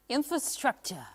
Infrastructure,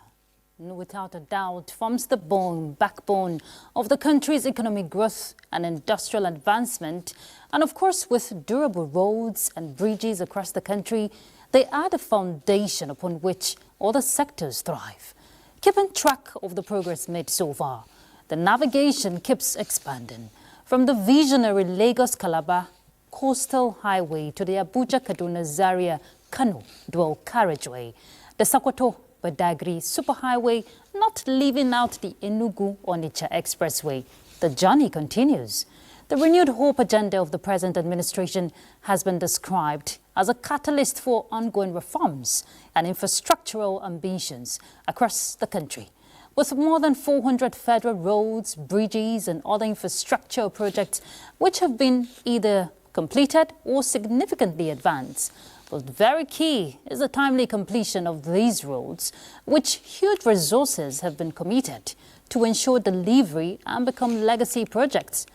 without a doubt, forms the backbone of the country's economic growth and industrial advancement. And of course, with durable roads and bridges across the country, they are the foundation upon which other sectors thrive. Keeping track of the progress made so far, the navigation keeps expanding. From the visionary Lagos-Calabar Coastal Highway to the Abuja-Kaduna-Zaria-Kano dual carriageway, the Sokoto-Badagry Superhighway, not leaving out the Enugu-Onitsha Expressway. The journey continues. The renewed hope agenda of the present administration has been described as a catalyst for ongoing reforms and infrastructural ambitions across the country. With more than 400 federal roads, bridges and other infrastructure projects which have been either completed or significantly advanced. But very key is the timely completion of these roads, which huge resources have been committed to ensure delivery and become legacy projects.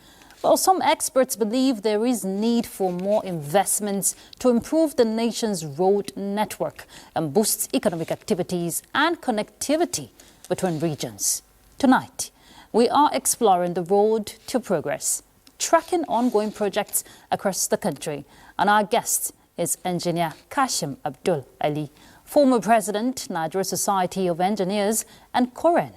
Well, some experts believe there is need for more investments to improve the nation's road network and boost economic activities and connectivity between regions. Tonight, we are exploring the road to progress, tracking ongoing projects across the country. And our guest is Engineer Kashim Abdul Ali, former President, Nigerian Society of Engineers and Koren.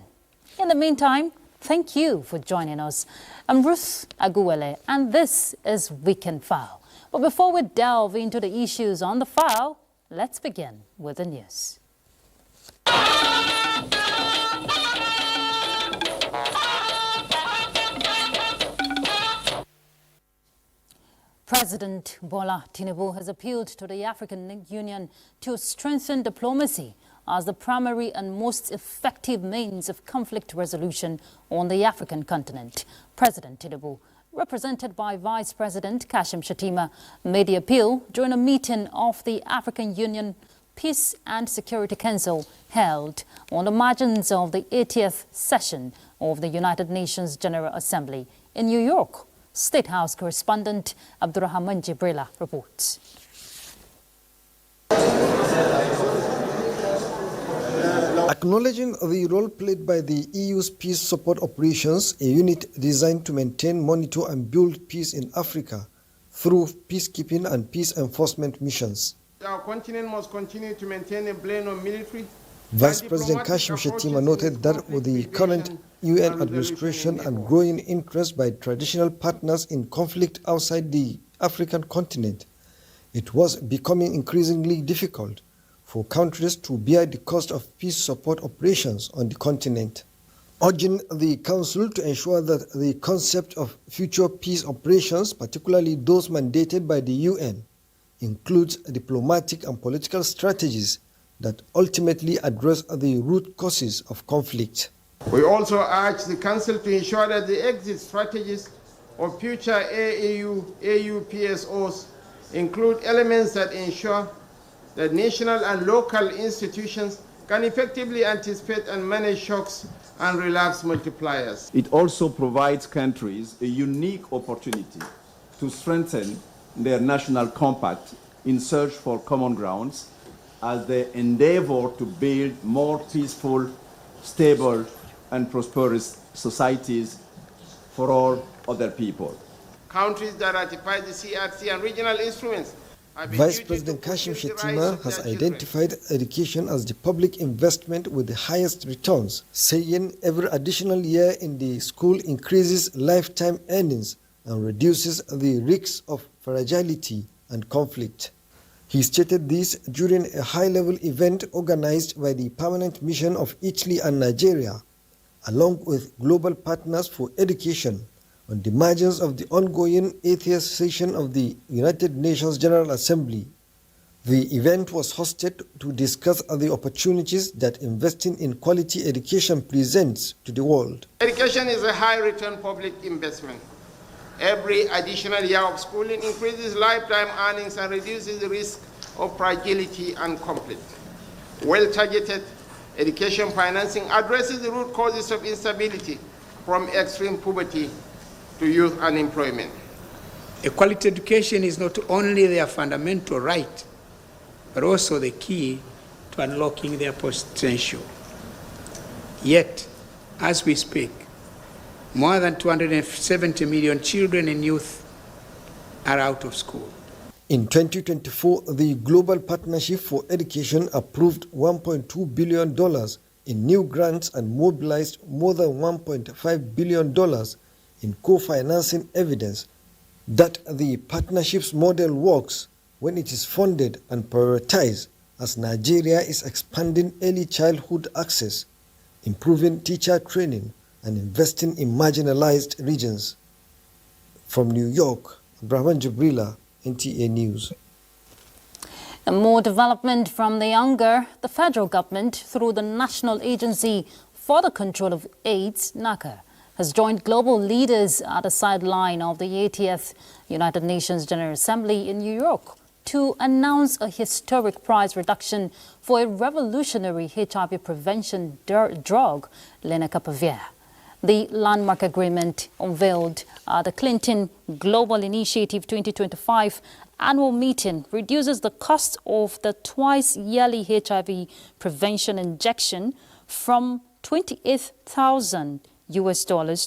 In the meantime, thank you for joining us. I'm Ruth Aguwele, and this is Weekend File. But before we delve into the issues on the file, let's begin with the news. President Bola Tinubu has appealed to the African Union to strengthen diplomacy as the primary and most effective means of conflict resolution on the African continent. President Tinubu, represented by Vice President Kashim Shettima, made the appeal during a meeting of the African Union Peace and Security Council held on the margins of the 80th session of the United Nations General Assembly in New York. State House correspondent Abdurrahman Jibrila reports. Acknowledging the role played by the EU's peace support operations, a unit designed to maintain, monitor and build peace in Africa through peacekeeping and peace enforcement missions. Our continent must continue to maintain a blend of military. Vice President Kashim Shettima noted that with the current UN administration and growing interest by traditional partners in conflict outside the African continent, it was becoming increasingly difficult for countries to bear the cost of peace support operations on the continent, urging the Council to ensure that the concept of future peace operations, particularly those mandated by the UN, includes diplomatic and political strategies that ultimately address the root causes of conflict. We also urge the Council to ensure that the exit strategies of future AU PSOs include elements that ensure that national and local institutions can effectively anticipate and manage shocks and relapse multipliers. It also provides countries a unique opportunity to strengthen their national compact in search for common grounds as they endeavor to build more peaceful, stable, and prosperous societies for all other people. Countries that ratify the CRC and regional instruments. Vice President Kashim Shettima has identified education as the public investment with the highest returns, saying every additional year in the school increases lifetime earnings and reduces the risks of fragility and conflict. He stated this during a high-level event organized by the Permanent Mission of Italy and Nigeria, along with global partners for education, on the margins of the ongoing 80th session of the United Nations General Assembly. The event was hosted to discuss the opportunities that investing in quality education presents to the world. Education is a high-return public investment. Every additional year of schooling increases lifetime earnings and reduces the risk of fragility and conflict. Well-targeted education financing addresses the root causes of instability, from extreme poverty to youth unemployment. A quality education is not only their fundamental right, but also the key to unlocking their potential. Yet, as we speak, more than 270 million children and youth are out of school. In 2024, the Global Partnership for Education approved $1.2 billion in new grants and mobilized more than $1.5 billion in co-financing, evidence that the partnership's model works when it is funded and prioritized, as Nigeria is expanding early childhood access, improving teacher training, and investing in marginalized regions. From New York, Abraham Jibrila, NTA News. And more development from the younger. The federal government, through the National Agency for the Control of AIDS, NACA, has joined global leaders at the sideline of the 80th United Nations General Assembly in New York to announce a historic price reduction for a revolutionary HIV prevention drug, lenacapavir. The landmark agreement unveiled at the Clinton Global Initiative 2025 annual meeting reduces the cost of the twice-yearly HIV prevention injection from $28,000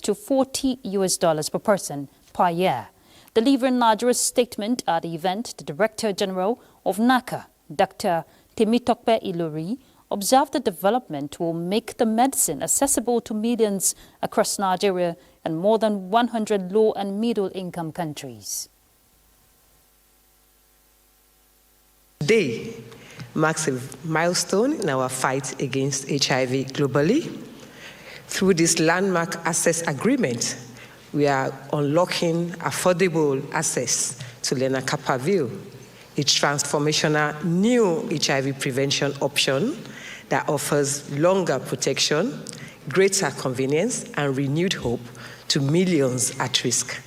to $40 per person per year. Delivering Nigeria's statement at the event, the Director General of NACA, Dr. Temitope Ilori, observed the development will make the medicine accessible to millions across Nigeria and more than 100 low and middle-income countries. Today marks a milestone in our fight against HIV globally. Through this landmark access agreement, we are unlocking affordable access to lenacapavir, a transformational new HIV prevention option that offers longer protection, greater convenience, and renewed hope to millions at risk.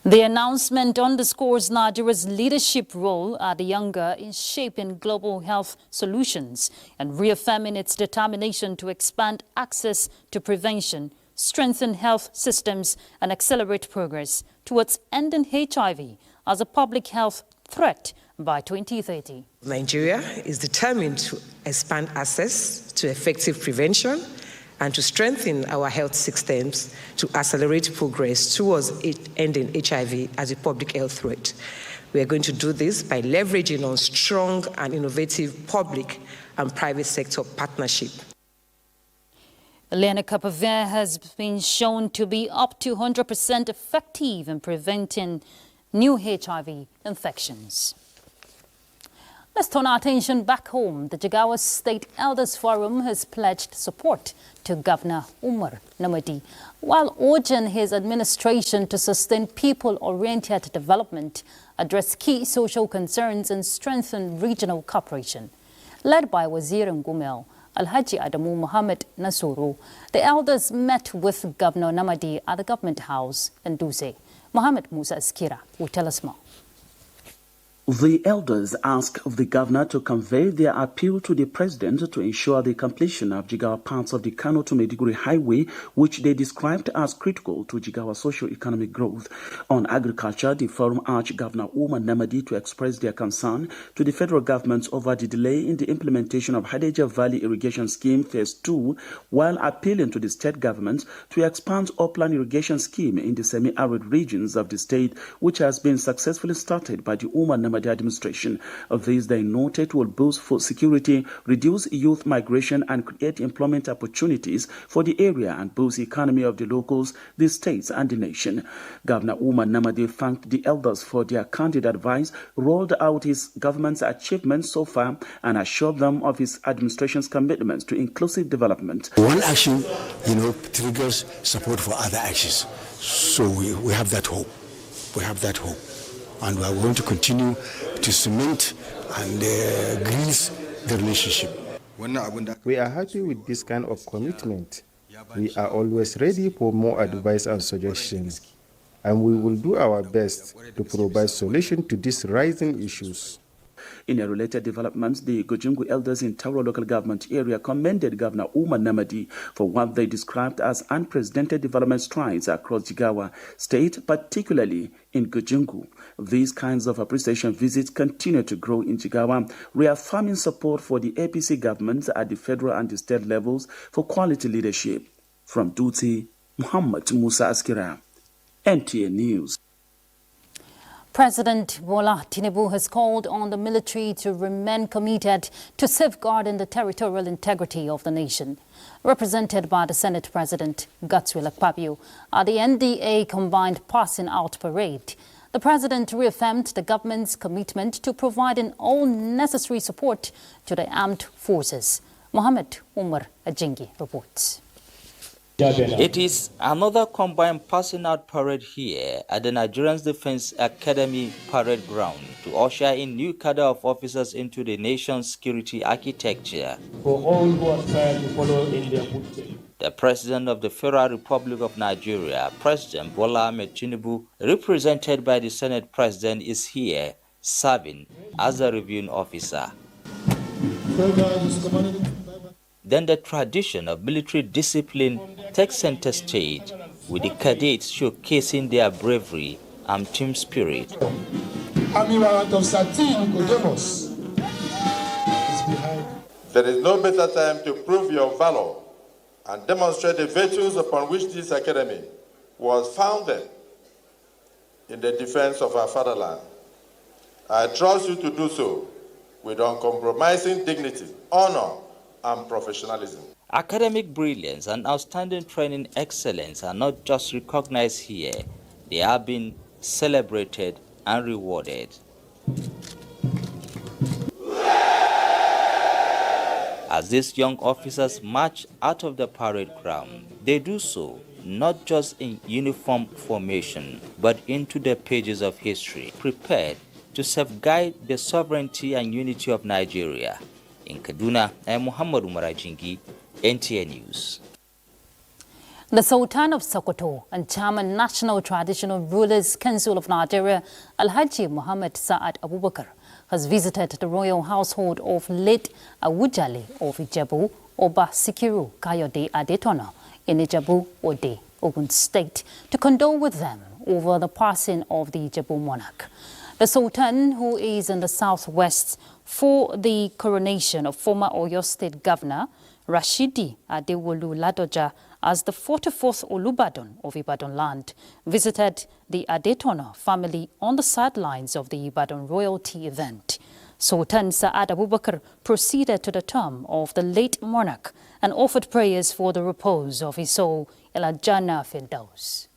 The announcement underscores Nigeria's leadership role at the younger in shaping global health solutions and reaffirming its determination to expand access to prevention, strengthen health systems, and accelerate progress towards ending HIV as a public health threat by 2030. Nigeria is determined to expand access to effective prevention and to strengthen our health systems to accelerate progress towards ending HIV as a public health threat. We are going to do this by leveraging on strong and innovative public and private sector partnership. Lenacapavir has been shown to be up to 100% effective in preventing new HIV infections. Let's turn our attention back home. The Jigawa State Elders Forum has pledged support to Governor Umar Namadi while urging his administration to sustain people-oriented development, address key social concerns, and strengthen regional cooperation. Led by Wazir Ngumel, Alhaji Adamu Mohammed Nasuru, the elders met with Governor Namadi at the Government House in Duse. Mohammed Musa Askira will tell us more. The elders asked the governor to convey their appeal to the president to ensure the completion of Jigawa parts of the Kano to Maiduguri highway, which they described as critical to Jigawa socio-economic growth. On agriculture, the forum urged Governor Umar Namadi to express their concern to the federal government over the delay in the implementation of Hadeja Valley Irrigation Scheme Phase 2, while appealing to the state government to expand upland irrigation scheme in the semi-arid regions of the state, which has been successfully started by the Umar Namadi administration. Of these, they noted, will boost food security, reduce youth migration, and create employment opportunities for the area and boost the economy of the locals, the states, and the nation. Governor Umar Namadi thanked the elders for their candid advice, rolled out his government's achievements so far, and assured them of his administration's commitments to inclusive development. One action, triggers support for other actions. So we have that hope. We have that hope. And we are going to continue to cement and grease the relationship. We are happy with this kind of commitment. We are always ready for more advice and suggestions, and we will do our best to provide solutions to these rising issues. In a related development, the Gojungu elders in Tauro local government area commended Governor Umar Namadi for what they described as unprecedented development strides across Jigawa state, particularly in Gojungu. These kinds of appreciation visits continue to grow in Jigawa, reaffirming support for the APC government at the federal and the state levels for quality leadership. From Dutse, Muhammad Musa Askira, NTA News. President Bola Tinubu has called on the military to remain committed to safeguarding the territorial integrity of the nation. Represented by the Senate President Godswill Akpabio at the NTA combined passing out parade, the president reaffirmed the government's commitment to providing all necessary support to the armed forces. Mohammed Umar Ajingi reports. It is another combined passing out parade here at the Nigerian Defense Academy parade ground to usher in new cadre of officers into the nation's security architecture. For all who aspire to follow in their footsteps. The President of the Federal Republic of Nigeria, President Bola Ahmed Tinubu, represented by the Senate President, is here serving as a reviewing officer. Then the tradition of military discipline takes center stage, with the cadets showcasing their bravery and team spirit. There is no better time to prove your valor and demonstrate the virtues upon which this academy was founded in the defense of our fatherland. I trust you to do so with uncompromising dignity, honor, and professionalism. Academic brilliance and outstanding training excellence are not just recognized here, they are being celebrated and rewarded. As these young officers march out of the parade ground, they do so not just in uniform formation, but into the pages of history, prepared to safeguard the sovereignty and unity of Nigeria. In Kaduna, I am Muhammad Umar Ajingi, NTA News. The Sultan of Sokoto and Chairman National Traditional Rulers Council of Nigeria, Alhaji Muhammad Sa'ad Abubakar, has visited the royal household of late Awujale of Ijebu, Oba Sikiru Kayode Adetona, in Ijebu Ode, Ogun State, to condole with them over the passing of the Ijebu monarch. The Sultan, who is in the southwest for the coronation of former Oyo State Governor Rashidi Adewolu Ladoja as the 44th Olubadan of Ibadan land, visited the Adetona family on the sidelines of the Ibadan royalty event. Sultan Sa'ad Abubakar proceeded to the tomb of the late monarch and offered prayers for the repose of his soul, Ila Jannah Firdaus.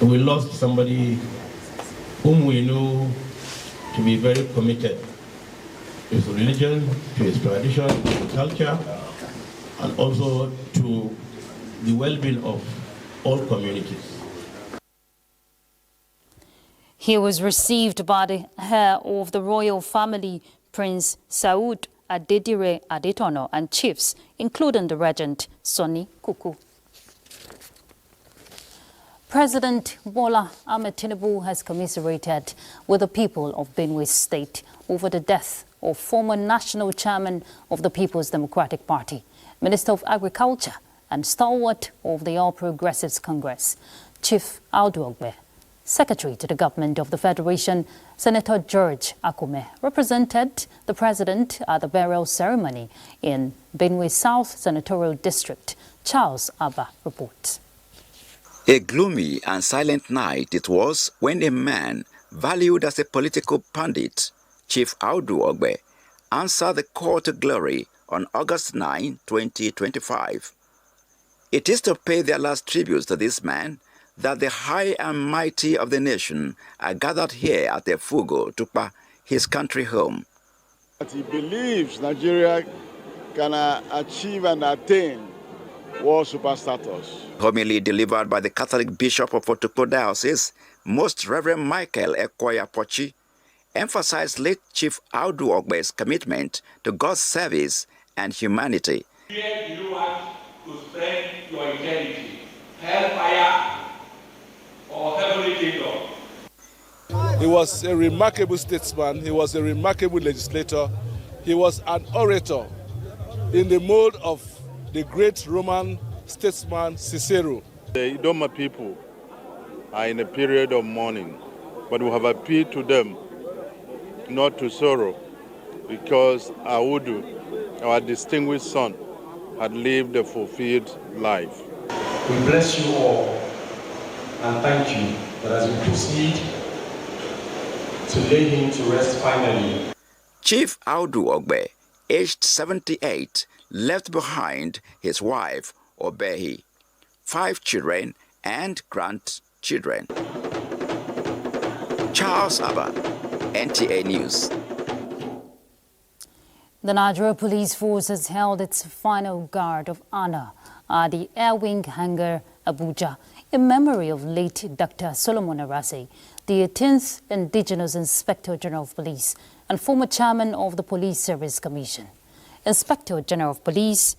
We lost somebody whom we know to be very committed to his religion, to his tradition, to his culture, and also to the well-being of all communities. He was received by the heir of the royal family, Prince Saud Adedire Adetono, and chiefs, including the regent, Sonny Kuku. President Bola Ahmed Tinubu has commiserated with the people of Benue State over the death of former national chairman of the People's Democratic Party, Minister of Agriculture and stalwart of the All Progressives Congress, Chief Audu Ogbe. Secretary to the Government of the Federation, Senator George Akume, represented the president at the burial ceremony in Benue South Senatorial District. Charles Abba reports. A gloomy and silent night it was when a man valued as a political pundit, Chief Audu Ogbe, answered the call to glory on August 9, 2025. It is to pay their last tributes to this man that the high and mighty of the nation are gathered here at Efugo, Tukpa, his country home. He believes Nigeria can achieve and attain world super status. Homily delivered by the Catholic Bishop of Otukpo Diocese, Most Reverend Michael Ekoya Pochi, emphasized late Chief Audu Ogbe's commitment to God's service and humanity. Here you want to spread your integrity, hellfire or heavenly kingdom. He was a remarkable statesman. He was a remarkable legislator. He was an orator in the mold of the great Roman statesman Cicero. The Idoma people are in a period of mourning, but we have appealed to them not to sorrow, because Audu, our distinguished son, had lived a fulfilled life. We bless you all and thank you that as we proceed to lay him to rest finally. Chief Audu Ogbe, aged 78, left behind his wife, Obehi, 5 children and grandchildren. Charles Abba, NTA News. The Nigerian Police Force has held its final guard of honor at the Air Wing Hangar, Abuja, in memory of late Dr. Solomon Arase, the 18th Indigenous Inspector General of Police and former chairman of the Police Service Commission. Inspector General of Police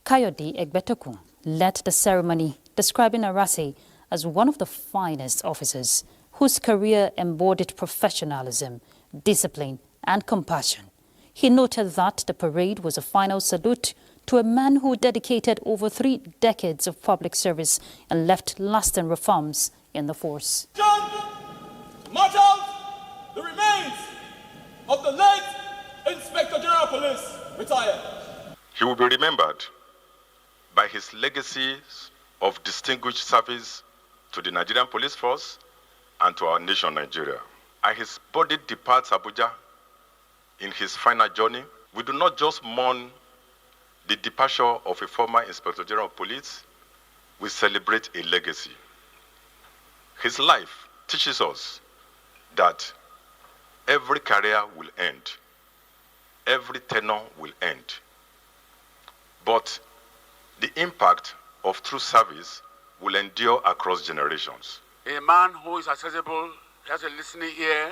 Kayode Egbetokun led the ceremony, describing Arase as one of the finest officers whose career embodied professionalism, discipline, and compassion. He noted that the parade was a final salute to a man who dedicated over 3 decades of public service and left lasting reforms in the force. March out the remains of the late Inspector General of Police, retired. He will be remembered by his legacies of distinguished service to the Nigerian police force and to our nation, Nigeria. As his body departs Abuja in his final journey, we do not just mourn the departure of a former Inspector General of Police, we celebrate a legacy. His life teaches us that every career will end, every tenure will end, but the impact of true service will endure across generations. A man who is accessible, has a listening ear,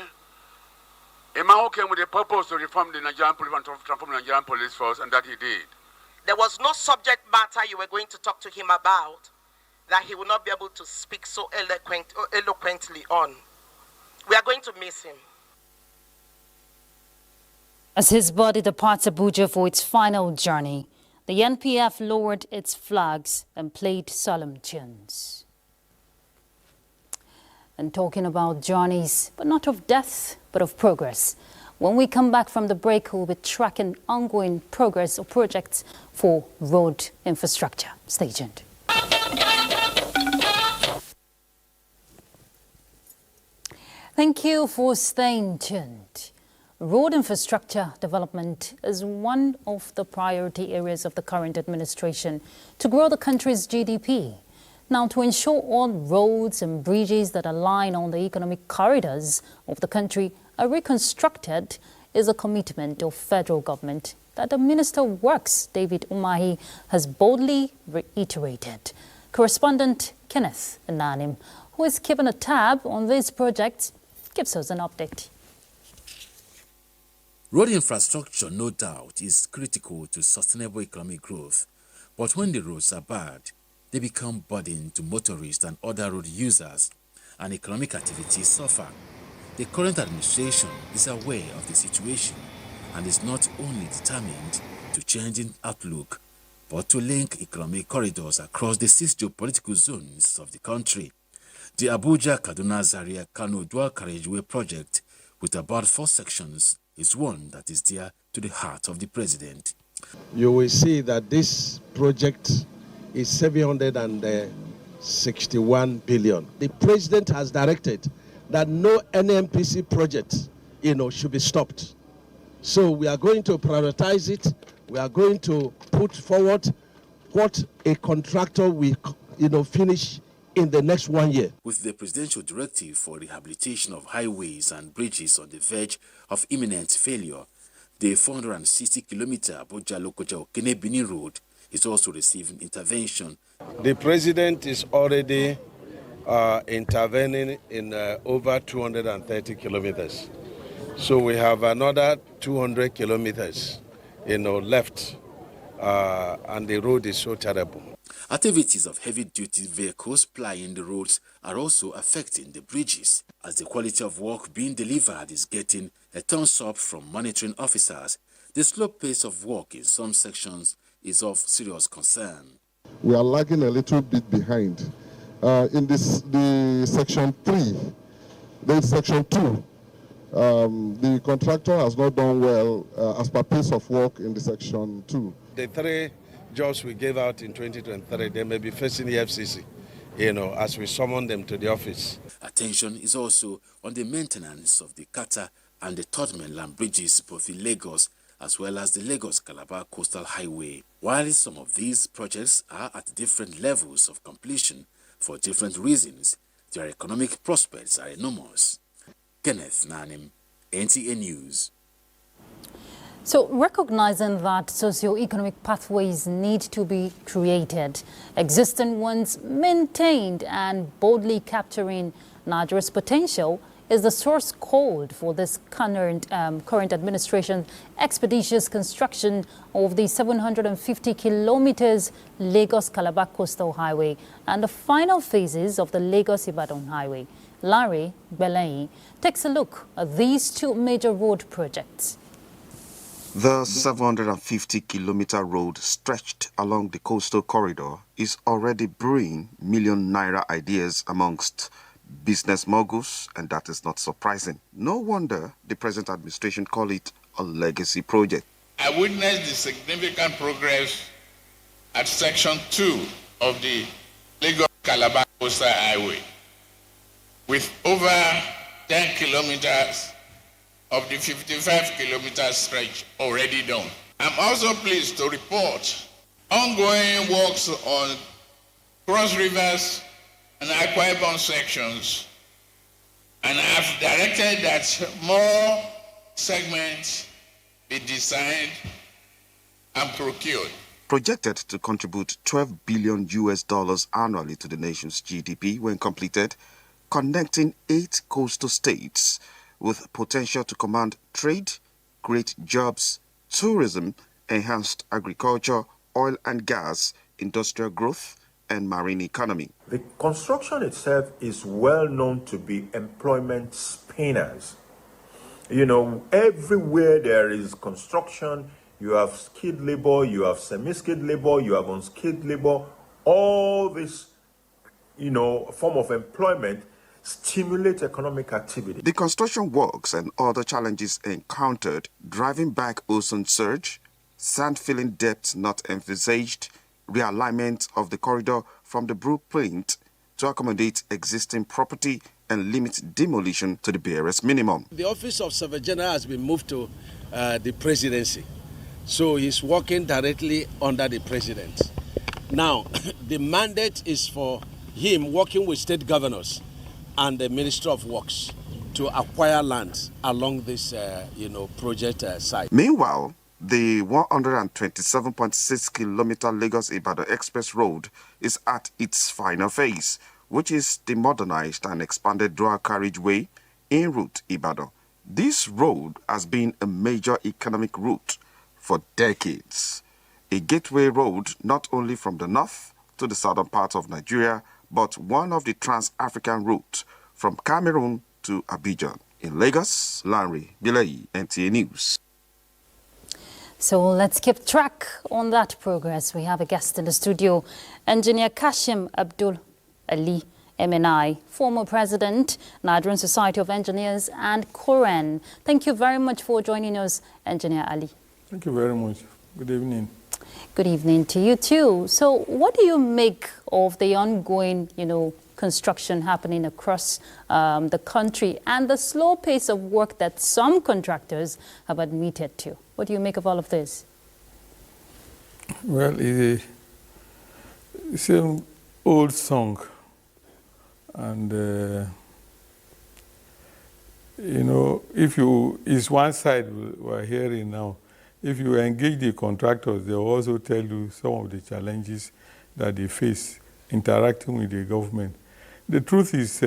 a man who came with a purpose to reform the Nigerian police and transform the Nigerian police force, and that he did. There was no subject matter you were going to talk to him about that he would not be able to speak so eloquently on. We are going to miss him. As his body departs Abuja for its final journey, the NPF lowered its flags and played solemn tunes. And talking about journeys, but not of death, but of progress. When we come back from the break, we'll be tracking ongoing progress of projects for road infrastructure. Stay tuned. Thank you for staying tuned. Road infrastructure development is one of the priority areas of the current administration to grow the country's GDP. Now, to ensure all roads and bridges that align on the economic corridors of the country are reconstructed is a commitment of federal government that the Minister of Works, David Umahi, has boldly reiterated. Correspondent Kenneth Ananim, who is keeping a tab on these projects, gives us an update. Road infrastructure, no doubt, is critical to sustainable economic growth. But when the roads are bad, they become burden to motorists and other road users, and economic activities suffer. The current administration is aware of the situation and is not only determined to change in outlook, but to link economic corridors across the 6 geopolitical zones of the country. The Abuja, Kaduna, Zaria, Kano dual carriageway project, with about 4 sections, is one that is dear to the heart of the president. You will see that this project is 761 billion. The president has directed that no NMPC project, should be stopped. So we are going to prioritize it. We are going to put forward what a contractor will, finish in the next 1 year. With the presidential directive for rehabilitation of highways and bridges on the verge of imminent failure, the 460-kilometer Abuja-Lokoja-Okene-Benin road is also receiving intervention. The president is already intervening in over 230 kilometers. So we have another 200 kilometers, left, and the road is so terrible. Activities of heavy-duty vehicles plying the roads are also affecting the bridges, as the quality of work being delivered is getting a thumbs up from monitoring officers. The slow pace of work in some sections is of serious concern. We are lagging a little bit behind. In the section 3, then section 2, the contractor has not done well as per pace of work in the section 2. The 3 jobs we gave out in 2023, they may be facing the FCC, as we summon them to the office. Attention is also on the maintenance of the Kata and the third mainland bridges, both in Lagos as well as the Lagos-Calabar Coastal Highway. While some of these projects are at different levels of completion for different reasons, their economic prospects are enormous. Kenneth Nanim, NTA News. So, recognizing that socio-economic pathways need to be created, existing ones maintained, and boldly capturing Nigeria's potential is the source called for this current administration's expeditious construction of the 750 kilometers Lagos-Calabar Coastal Highway and the final phases of the Lagos-Ibadan Highway. Larry Belayi takes a look at these two major road projects. The 750-kilometer road stretched along the coastal corridor is already brewing million naira ideas amongst business moguls, and that is not surprising. No wonder the present administration call it a legacy project. I witnessed the significant progress at Section 2 of the Lagos-Calabar Coastal Highway, with over 10 kilometers of the 55-kilometer stretch already done. I'm also pleased to report ongoing works on cross rivers and Akwa Ibom sections, and I've directed that more segments be designed and procured. Projected to contribute $12 billion annually to the nation's GDP when completed, connecting 8 coastal states with potential to command trade, create jobs, tourism, enhanced agriculture, oil and gas, industrial growth, and marine economy. The construction itself is well known to be employment spinners. Everywhere there is construction, you have skilled labor, you have semi-skilled labor, you have unskilled labor. All this, form of employment stimulate economic activity. The construction works and other challenges encountered, driving back ozone surge, sand filling depths not envisaged, realignment of the corridor from the blueprint to accommodate existing property and limit demolition to the barest minimum. The office of Surveyor General has been moved to the presidency, so he's working directly under the president. Now, the mandate is for him working with state governors and the Ministry of Works to acquire land along this, project site. Meanwhile, the 127.6-kilometer Lagos-Ibadan Express Road is at its final phase, which is the modernized and expanded dual carriageway en route Ibadan. This road has been a major economic route for decades. A gateway road not only from the north to the southern part of Nigeria, but one of the trans-African routes from Cameroon to Abuja. In Lagos, Larry Belayi, NTA News. So let's keep track on that progress. We have a guest in the studio, Engineer Kashim Abdul Ali, MNI, former president, Nigerian Society of Engineers, and Koren. Thank you very much for joining us, Engineer Ali. Thank you very much. Good evening. Good evening to you too. So what do you make of the ongoing, construction happening across the country and the slow pace of work that some contractors have admitted to? What do you make of all of this? Well, it's an old song. And, it's one side we're hearing now. If you engage the contractors, they'll also tell you some of the challenges that they face interacting with the government. The truth is,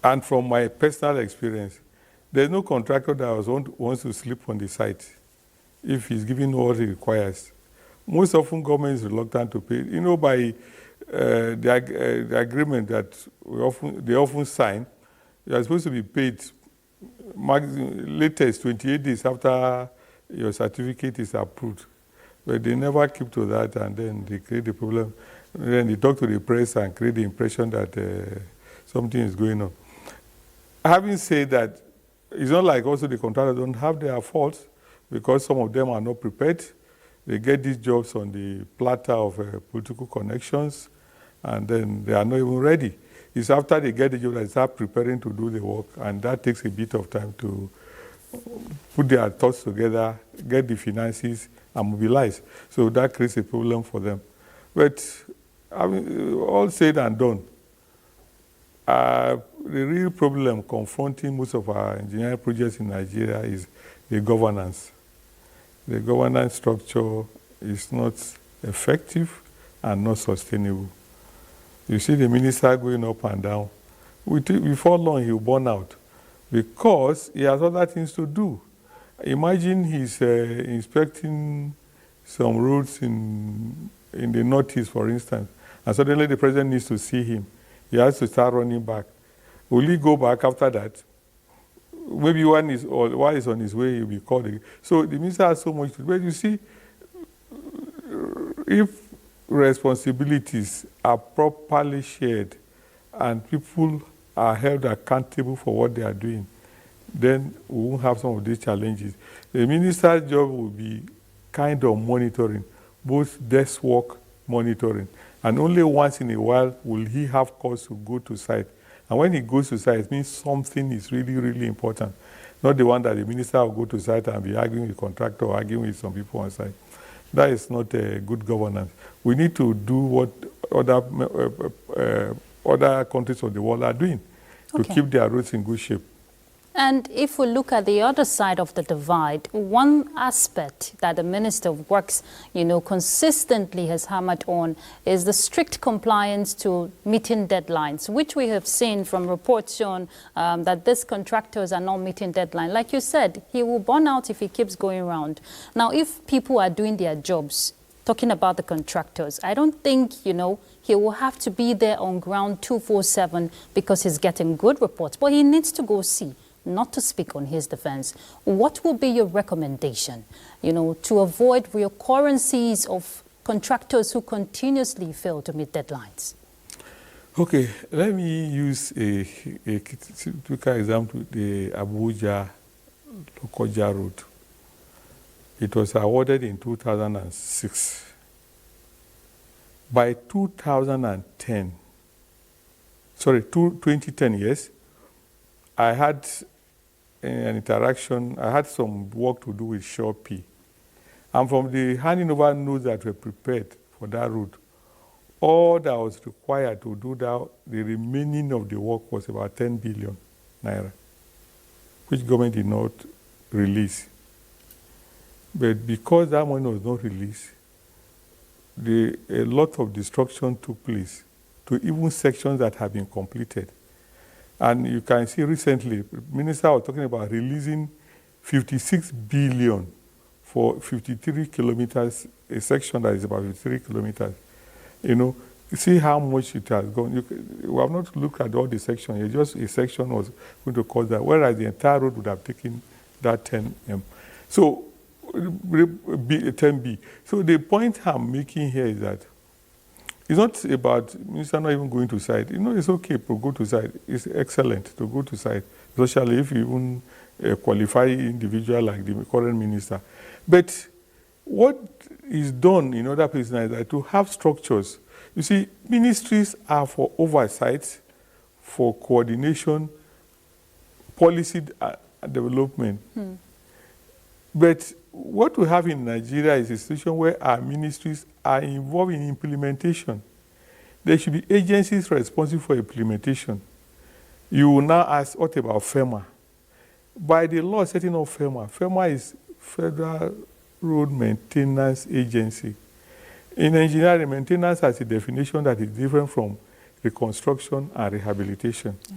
and from my personal experience, there's no contractor that wants to sleep on the site if he's given what he requires. Most often, government is reluctant to pay. By the agreement that they often sign, you are supposed to be paid latest 28 days after your certificate is approved. But they never keep to that, and then they create the problem. Then they talk to the press and create the impression that something is going on. Having said that, it's not like also the contractors don't have their faults, because some of them are not prepared. They get these jobs on the platter of political connections, and then they are not even ready. It's after they get the job that they start preparing to do the work, and that takes a bit of time to put their thoughts together, get the finances, and mobilize. So that creates a problem for them. But I mean, all said and done, the real problem confronting most of our engineering projects in Nigeria is the governance. The governance structure is not effective and not sustainable. You see the minister going up and down. Before long, he'll burn out because he has other things to do. Imagine he's inspecting some roads in the northeast, for instance, and suddenly the president needs to see him. He has to start running back. Will he go back after that? Maybe while he's on his way, he'll be called again. So the minister has so much to do. But you see, if responsibilities are properly shared and people are held accountable for what they are doing, then we won't have some of these challenges. The minister's job will be kind of monitoring, both desk work monitoring, and only once in a while will he have cause to go to site. And when he goes to site, it means something is really, really important. Not the one that the minister will go to site and be arguing with the contractor or arguing with some people on site. That is not a good governance. We need to do what other countries of the world are doing to keep their roads in good shape. And if we look at the other side of the divide, one aspect that the Minister of Works, consistently has hammered on is the strict compliance to meeting deadlines, which we have seen from reports showing that these contractors are not meeting deadline. Like you said, he will burn out if he keeps going around. Now, if people are doing their jobs, talking about the contractors, I don't think, he will have to be there on ground 247 because he's getting good reports, but he needs to go see. Not to speak on his defense, what will be your recommendation, to avoid reoccurrences of contractors who continuously fail to meet deadlines? Okay, let me use a typical example, the Abuja-Lokoja road. It was awarded in 2006. By 2010, yes, I had an interaction, I had some work to do with Shopee. And from the handing over notes that were prepared for that route, all that was required to do that, the remaining of the work was about 10 billion naira, which government did not release. But because that money was not released, a lot of destruction took place to even sections that have been completed. And you can see recently, the minister was talking about releasing 56 billion for 53 kilometers, a section that is about 53 kilometers. You see how much it has gone. We have not looked at all the sections. Just a section was going to cost that, whereas the entire road would have taken that 10 M. So, 10B. So the point I'm making here is that it's not about minister not even going to site. It's okay to go to site. It's excellent to go to site, especially if you even qualify individual like the current minister. But what is done in other places is that to have structures. You see, ministries are for oversight, for coordination, policy development. But what we have in Nigeria is a situation where our ministries are involved in implementation. There should be agencies responsible for implementation. You will now ask, what about FEMA? By the law setting up FEMA, FEMA is Federal Road Maintenance Agency. In engineering, maintenance has a definition that is different from reconstruction and rehabilitation. Yeah.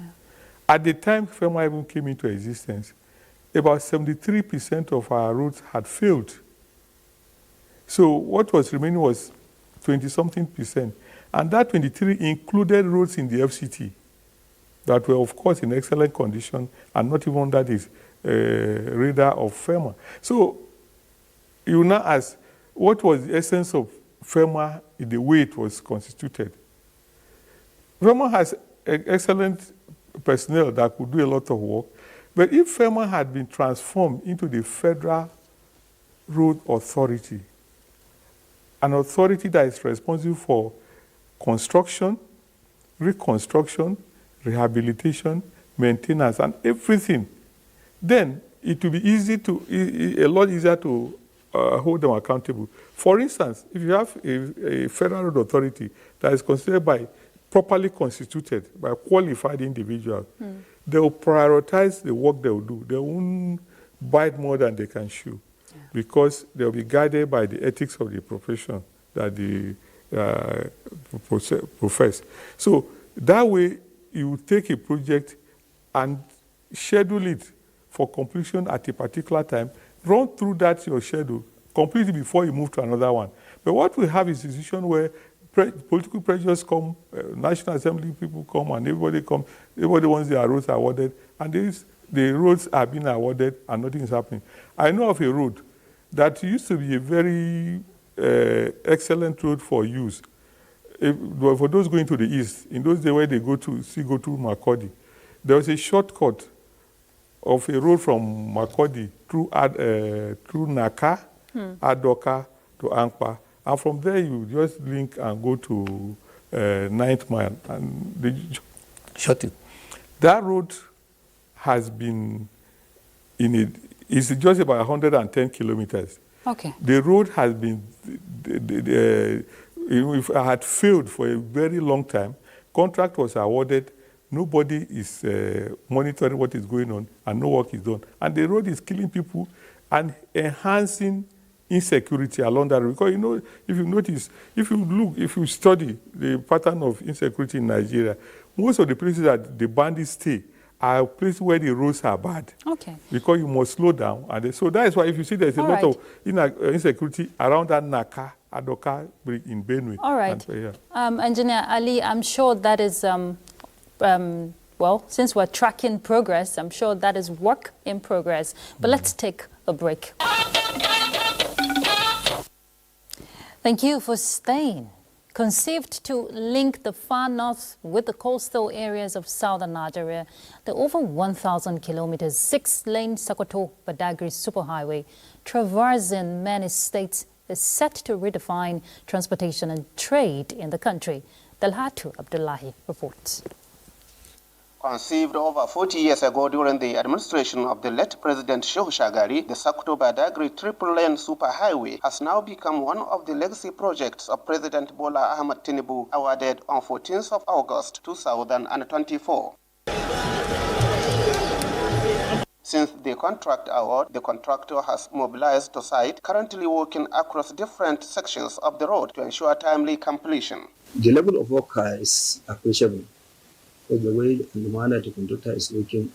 At the time FEMA even came into existence, about 73% of our roads had failed. So what was remaining was 20-something%. And that 23 included roads in the FCT that were, of course, in excellent condition and not even under the radar of FEMA. So you now ask, what was the essence of FEMA in the way it was constituted? FEMA has excellent personnel that could do a lot of work, but if FEMA had been transformed into the Federal Road Authority, an authority that is responsible for construction, reconstruction, rehabilitation, maintenance, and everything, then it will be a lot easier to hold them accountable. For instance, if you have a Federal Road Authority that is considered properly constituted by qualified individuals, they will prioritize the work they will do. They won't bite more than they can chew, because they will be guided by the ethics of the profession that they profess. So that way, you take a project and schedule it for completion at a particular time, run through that your schedule, complete it before you move to another one. But what we have is a situation where political pressures come, National Assembly people come, and everybody wants their roads awarded, and the roads are being awarded and nothing is happening. I know of a road that used to be a very excellent road for use. For those going to the east, in those days where they go through Makurdi, there was a shortcut of a road from Makurdi through Naka, Adoka to Ankpa. And from there, you just link and go to 9th Mile, and they shut it. That road has been it's just about 110 kilometers. Okay. The road has been, if I had failed for a very long time, contract was awarded, nobody is monitoring what is going on, and no work is done. And the road is killing people and enhancing insecurity along that road. Because, if you notice, if you study the pattern of insecurity in Nigeria, most of the places that the bandits stay are places where the roads are bad. Okay. Because you must slow down. And so that is why if you see there's a lot of insecurity around that Naka, Adoka in Benue. All right. Engineer Ali, I'm sure that is, well, since we're tracking progress, I'm sure that is work in progress. But let's take a break. Thank you for staying. Conceived to link the far north with the coastal areas of southern Nigeria, the over 1,000 kilometers, 6-lane Sokoto-Badagry superhighway, traversing many states, is set to redefine transportation and trade in the country. Dalhatu Abdullahi reports. Conceived over 40 years ago during the administration of the late President Shehu Shagari, the Sokoto-Badagry triple-lane superhighway has now become one of the legacy projects of President Bola Ahmed Tinubu, awarded on 14th of August 2024. Since the contract award, the contractor has mobilized to site, currently working across different sections of the road to ensure timely completion. The level of work is appreciable. For the way and the manner the contractor is working,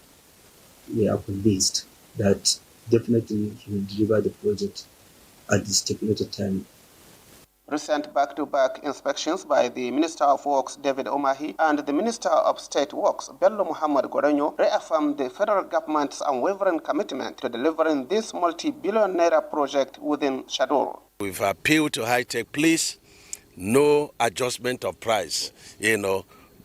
we are convinced that definitely he will deliver the project at the stipulated time. Recent back-to-back inspections by the Minister of Works, David Omahi, and the Minister of State Works, Bello Muhammad Gorenyo, reaffirmed the federal government's unwavering commitment to delivering this multi-billion naira project within schedule. We've appealed to high-tech, please, no adjustment of price,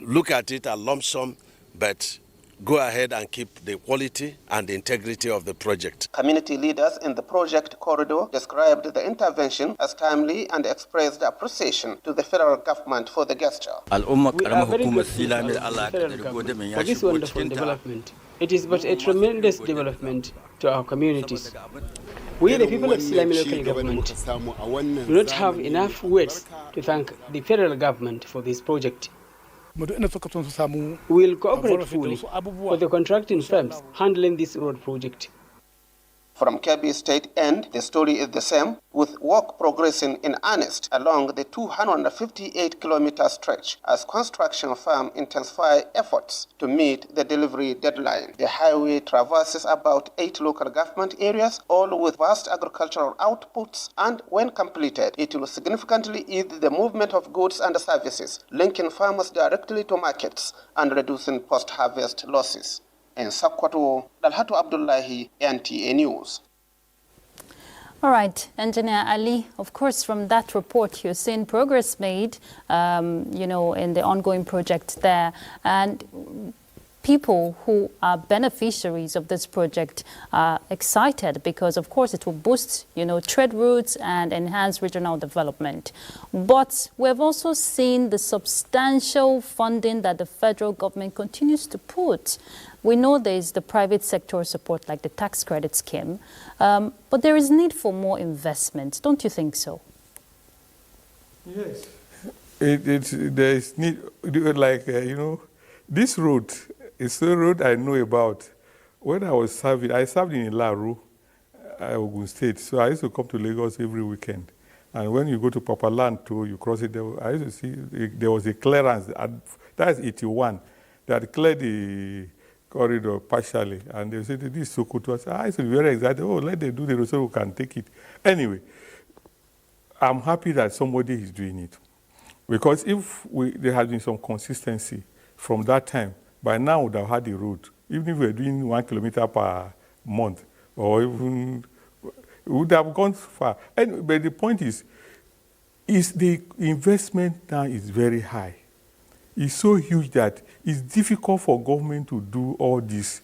look at it a lump sum, but go ahead and keep the quality and the integrity of the project. Community leaders in the project corridor described the intervention as timely and expressed appreciation to the federal government for the gesture. We are very grateful to the federal government for this wonderful development. It is but a tremendous development to our communities. We, the people of Silami local government, do not have enough words to thank the federal government for this project. We will cooperate fully for the contracting firms handling this road project. From Kebbi State End, the story is the same, with work progressing in earnest along the 258-kilometer stretch as construction firms intensify efforts to meet the delivery deadline. The highway traverses about 8 local government areas, all with vast agricultural outputs, and when completed, it will significantly ease the movement of goods and services, linking farmers directly to markets and reducing post-harvest losses. In Sokoto, Dalhatu Abdullahi, NTA News. All right, Engineer Ali, of course, from that report, you're seeing progress made, in the ongoing project there. And people who are beneficiaries of this project are excited because, of course, it will boost, trade routes and enhance regional development. But we've also seen the substantial funding that the federal government continues to put. We know there is the private sector support, like the tax credit scheme, but there is need for more investment. Don't you think so? Yes. There is need, this road is a road I know about. When I was serving, I served in Ilaru, Ogun State, so I used to come to Lagos every weekend. And when you go to Papaland too, you cross it, I used to see there was a clearance, that's 81, that cleared the corridor partially, and they said, this is Sokoto. I used to be very excited. Oh, let them do the road so we can take it. Anyway, I'm happy that somebody is doing it. Because if there had been some consistency from that time, by now we would have had the road. Even if we were doing 1 kilometer per month, or even, we would have gone far. But the point is the investment now is very high. It's so huge that it's difficult for government to do all this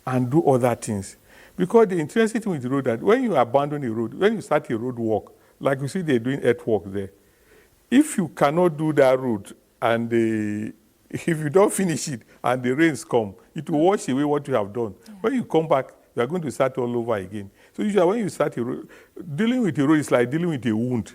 and do other things. Because the interesting thing with the road that when you abandon a road, when you start a road work, like you see they're doing earthwork there, if you cannot do that road and if you don't finish it and the rains come, it will wash away what you have done. Yeah. When you come back, you are going to start all over again. So usually when you start a road, dealing with a road is like dealing with a wound.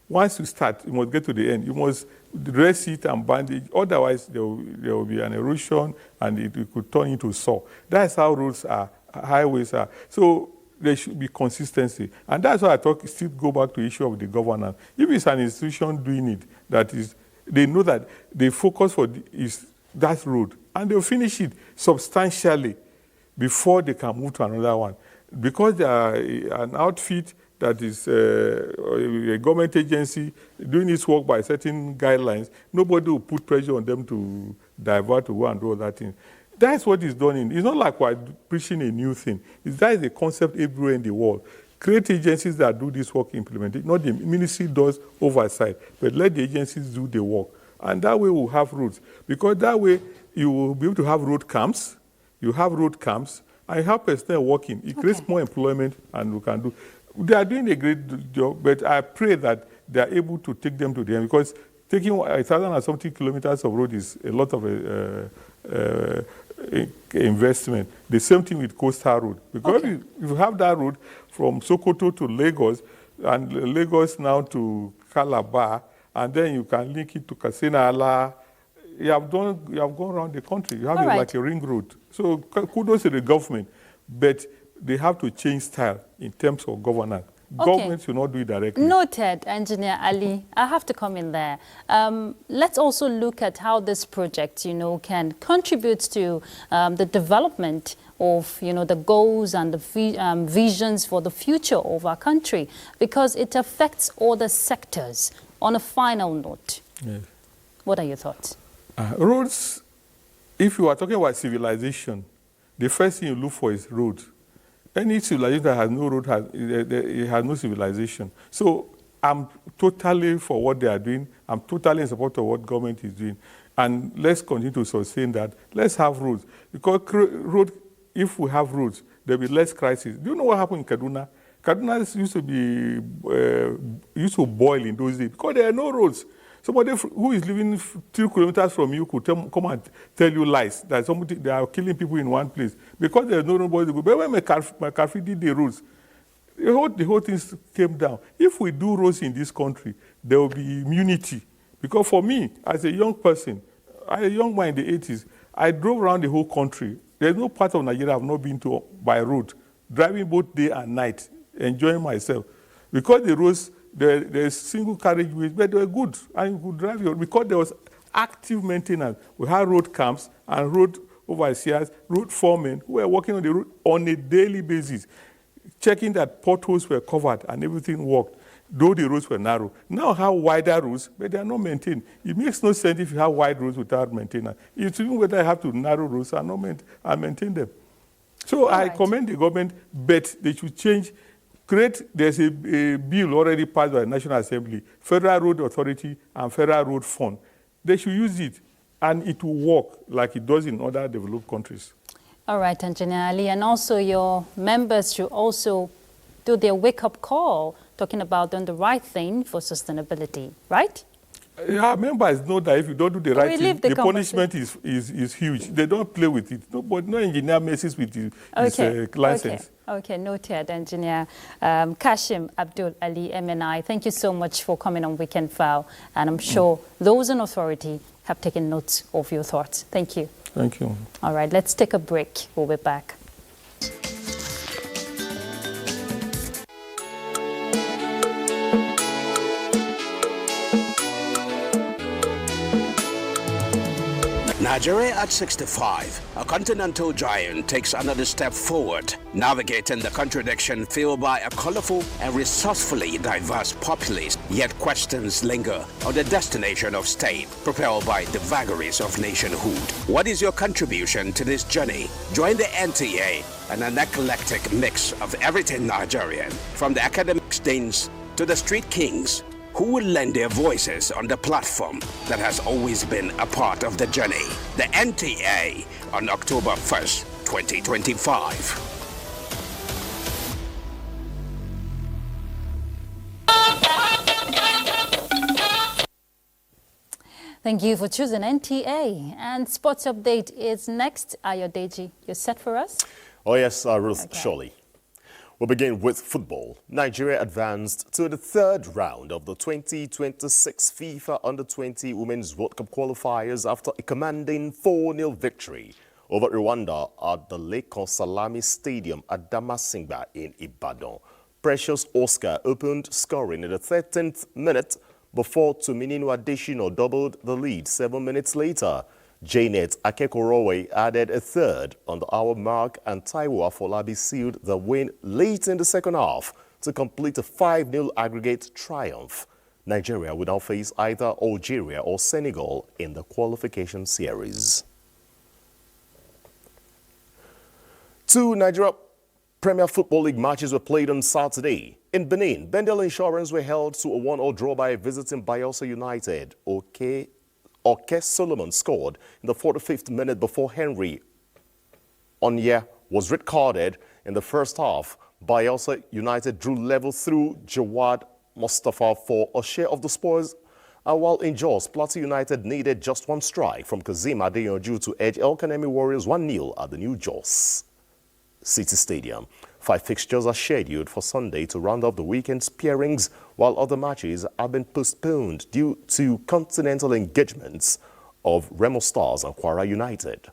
Once you start, you must get to the end. You must dress it and bandage. Otherwise, there will be an erosion and it could turn into sore. That's how roads are, highways are. So there should be consistency. And that's why still go back to the issue of the governance. If it's an institution doing it, that is, they know that the focus is that road. And they'll finish it substantially before they can move to another one. Because they are an outfit that is a government agency doing its work by certain guidelines, nobody will put pressure on them to divert to go and do all that thing. That's what is done it's not like we're preaching a new thing. That is a concept everywhere in the world. Create agencies that do this work, implement it. Not the ministry does oversight, but let the agencies do the work. And that way we'll have roads. Because that way you will be able to have road camps, you have road camps, and you have personnel working. It creates more employment, and we can do. They are doing a great job, but I pray that they are able to take them to the end, because taking 1,000 and something kilometers of road is a lot of investment. The same thing with coastal road. Because if you have that road from Sokoto to Lagos, and Lagos now to Calabar, and then you can link it to Katsina, you have gone around the country. You have like a ring road. So kudos to the government, but they have to change style in terms of governance. Government should not do it directly. Noted, Engineer Ali. I have to come in there. Let's also look at how this project, can contribute to the development of, the goals and the visions for the future of our country, because it affects all the sectors. On a final note, what are your thoughts? Roads, if you are talking about civilization, the first thing you look for is roads. Any civilization that has no road, it has no civilization. So I'm totally for what they are doing. I'm totally in support of what government is doing. And let's continue to sustain that. Let's have roads. Because if we have roads, there will be less crisis. Do you know what happened in Kaduna? Kaduna used to boil in those days because there are no roads. Somebody who is living 2 kilometers from you could come and tell you lies, that they are killing people in one place because there's no nobody to go. But when McCarthy did the roads, the whole thing came down. If we do roads in this country, there will be immunity. Because for me, as a young person, a young man in the 80s, I drove around the whole country. There's no part of Nigeria I've not been to by road. driving both day and night, enjoying myself. Because the roads, there's single carriageways, but they were good, and you could drive your, because there was active maintenance. We had road camps and road overseers, road foremen who were working on the road on a daily basis, checking that potholes were covered and everything worked, though the roads were narrow. Now have wider roads, but they are not maintained. It makes no sense if you have wide roads without maintenance. It's even whether I have to narrow roads and maintain them. So I commend the government, but they should change. There's a bill already passed by the National Assembly, Federal Road Authority and Federal Road Fund. They should use it, and it will work like it does in other developed countries. All right, Engineer Ali, and also your members should also do their wake-up call, talking about doing the right thing for sustainability, right? Yeah, members know that if you don't do the right thing, the punishment is huge. They don't play with it. No engineer messes with his license. Okay, noted, Engineer Kashim Abdul Ali, MNI. Thank you so much for coming on Weekend File, and I'm sure those in authority have taken notes of your thoughts. Thank you. Thank you. All right, let's take a break. We'll be back. Nigeria at 65, a continental giant takes another step forward, navigating the contradiction fueled by a colorful and resourcefully diverse populace, yet questions linger on the destination of state, propelled by the vagaries of nationhood. What is your contribution to this journey? Join the NTA and an eclectic mix of everything Nigerian, from the academic deans to the street kings, who will lend their voices on the platform that has always been a part of the journey. The NTA on October 1st, 2025. Thank you for choosing NTA. And Sports Update is next. Ayodeji, you're set for us? Oh yes, Ruth, surely. We'll begin with football. Nigeria advanced to the third round of the 2026 FIFA Under-20 Women's World Cup qualifiers after a commanding 4-0 victory over Rwanda at the Lake Salami Stadium at Damasinga in Ibadan. Precious Oscar opened scoring in the 13th minute before Tumininu Adesina doubled the lead 7 minutes later. Janet Akekorowe added a third on the hour mark, and Taiwo Afolabi sealed the win late in the second half to complete a 5-0 aggregate triumph. Nigeria will now face either Algeria or Senegal in the qualification series. 2 Nigeria Premier Football League matches were played on Saturday. In Benin, Bendel Insurance were held to a 1-1 draw by visiting Bayelsa United. Oke Solomon scored in the 45th minute before Henry Onye was red-carded in the first half. Bayelsa United drew level through Jawad Mustafa for a share of the spoils. While in Jos, Plateau United needed just one strike from Kazim Adeyanju to edge El Kanemi Warriors 1-0 at the new Jos City Stadium. 5 fixtures are scheduled for Sunday to round up the weekend's pairings, while other matches have been postponed due to continental engagements of Remo Stars and Kwara United.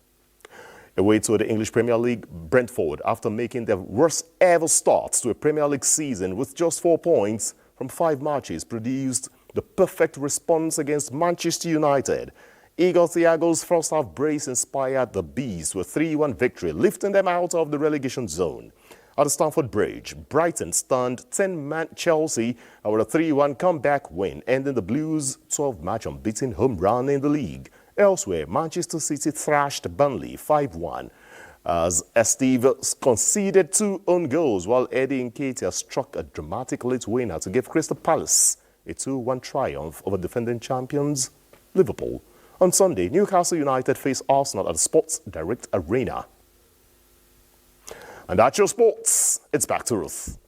Away to the English Premier League, Brentford, after making their worst ever start to a Premier League season with just 4 points from 5 matches, produced the perfect response against Manchester United. Igor Thiago's first half brace inspired the Bees to a 3-1 victory, lifting them out of the relegation zone. At the Stamford Bridge, Brighton stunned 10-man Chelsea with a 3-1 comeback win, ending the Blues' 12-match unbeaten home run in the league. Elsewhere, Manchester City thrashed Burnley 5-1 as Steve conceded 2 own goals, while Eddie Nketiah struck a dramatic late winner to give Crystal Palace a 2-1 triumph over defending champions Liverpool. On Sunday, Newcastle United face Arsenal at the Sports Direct Arena. And that's your sports. It's back to Ruth.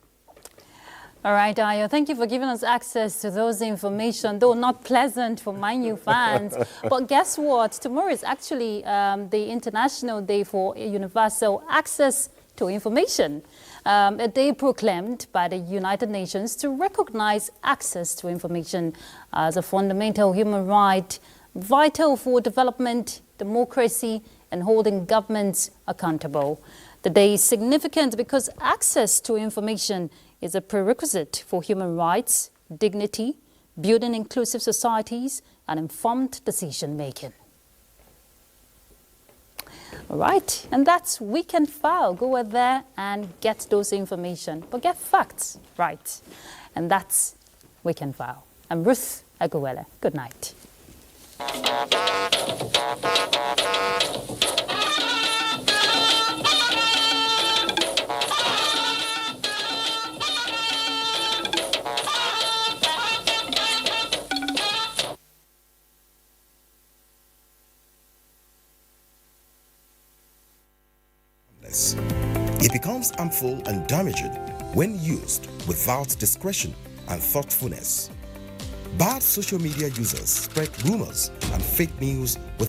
All right, Ayo, thank you for giving us access to those information, though not pleasant for Man U fans. But guess what? Tomorrow is actually the International Day for Universal Access to Information, a day proclaimed by the United Nations to recognize access to information as a fundamental human right, vital for development, democracy, and holding governments accountable. The day is significant because access to information is a prerequisite for human rights, dignity, building inclusive societies, and informed decision-making. All right, and that's Weekend File. Go out there and get those information, but get facts right. And that's Weekend File. I'm Ruth Aguwele. Good night. It becomes harmful and damaging when used without discretion and thoughtfulness. Bad social media users spread rumors and fake news with